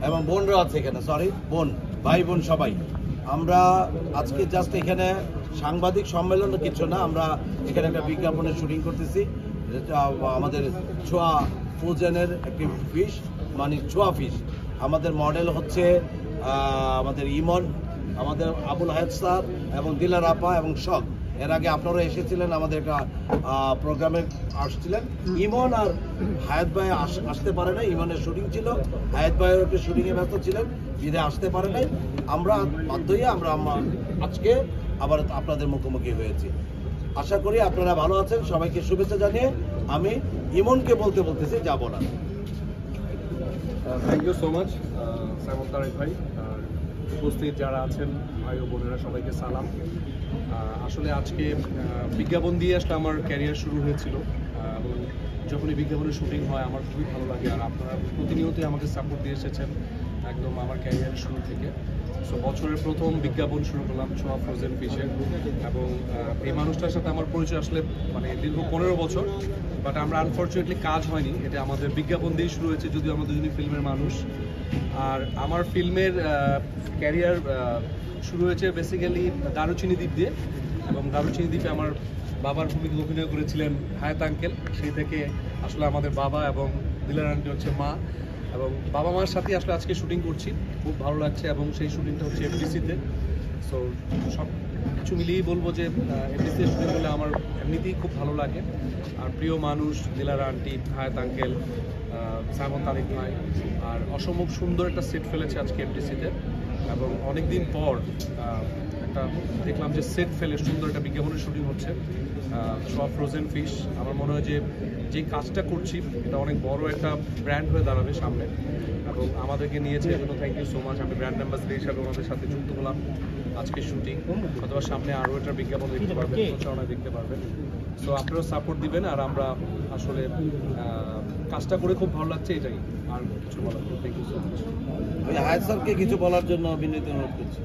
এবং বোনরা আছে এখানে, সরি বোন, ভাই বোন সবাই। আমরা আজকে জাস্ট এখানে সাংবাদিক সম্মেলন কিছু না, আমরা এখানে একটা বিজ্ঞাপনের শুটিং করতেছি। আমাদের ছোয়া ফ্রোজেনের একটি ফিশ, মানে ছোয়া ফিশ। আমাদের মডেল হচ্ছে আমাদের ইমন, আমাদের আবুল হায়াত স্যার এবং দিলার আপা এবং শখ। এর আগে আপনারা এসেছিলেন, আমাদের একটা প্রোগ্রামে আসছিলেন। ইমন আর হায়াত ভাই আসতে পারে নাই, ইমনের শুটিং ছিল, হায়াত ভাইয়ের একটু শুটিংয়ে ব্যস্ত ছিলেন, বিদে আসতে পারে নাই। আমরা বাধ্য হয়ে আমরা আজকে আবার আপনাদের মুখোমুখি হয়েছি। আশা করি আপনারা ভালো আছেন। সবাইকে শুভেচ্ছা জানিয়ে আমি ইমনকে বলতেছি যাব না। Thank you so much Simon Tarek ভাই। উপস্থিত যারা আছেন ভাই ও বোনেরা সবাইকে সালাম। আসলে আজকে বিজ্ঞাপন দিয়ে আসলে আমার ক্যারিয়ার শুরু হয়েছিল, এবং যখনই বিজ্ঞাপনের শুটিং হয় আমার খুবই ভালো লাগে। আর আপনারা প্রতিনিয়তই আমাকে সাপোর্ট দিয়ে এসেছেন একদম আমার ক্যারিয়ারের শুরু থেকে। সো বছরের প্রথম বিজ্ঞাপন শুরু করলাম ছোয়া ফ্রোজেন ফিশের, এবং এই মানুষটার সাথে আমার পরিচয় আসলে মানে দীর্ঘ 15 বছর, বাট আমরা আনফর্চুনেটলি কাজ হয়নি। এটা আমাদের বিজ্ঞাপন দিয়েই শুরু হয়েছে, যদিও আমরা দুজনই ফিল্মের মানুষ। আর আমার ফিল্মের ক্যারিয়ার শুরু হয়েছে বেসিক্যালি দারুচিনি দ্বীপ দিয়ে, এবং দারুচিনি দ্বীপে আমার বাবার ভূমিকা অভিনয় করেছিলেন হায়াত আঙ্কেল। সেই থেকে আসলে আমাদের বাবা এবং দিলার আন্টি হচ্ছে মা, এবং বাবা মার সাথে আসলে আজকে শুটিং করছি, খুব ভালো লাগছে। এবং সেই শুটিংটা হচ্ছে এফডিসিতে। সো সব কিছু মিলিয়েই বলবো যে এফডিসিতে শুটিং করলে আমার এমনিতেই খুব ভালো লাগে। আর প্রিয় মানুষ দিলার আন্টি, হায়াত আঙ্কেল, সাইমন তারেক ভাই, আর অসম্ভব সুন্দর একটা সেট ফেলেছে আজকে এফডিসিতে। এবং অনেকদিন পর একটা দেখলাম যে সেট ফেলে সুন্দর একটা বিজ্ঞাপনের শুটিং হচ্ছে সব ফ্রোজেন ফিশ। আমার মনে হয় যে কাজটা করছি এটা অনেক বড় একটা ব্র্যান্ড হয়ে দাঁড়াবে সামনে, এবং আমাদেরকে নিয়েছে এই জন্য থ্যাংক ইউ সো মাচ। আমি ব্র্যান্ড অ্যাম্বাসেডর হিসাবে ওনাদের সাথে যুক্ত হলাম আজকে শুটিং, অথবা সামনে আরও একটা বিজ্ঞাপন দেখতে পারবেন, প্রচারণা দেখতে পারবেন। সো আপনারাও সাপোর্ট দিবেন। আর আমরা আসলে কাজটা করে খুব ভালো লাগছে, এটাই, আর কিছু বলার। Thank you so much. আমি হায়াত স্যারকে কিছু বলার জন্য বিনীত অনুরোধ করছি।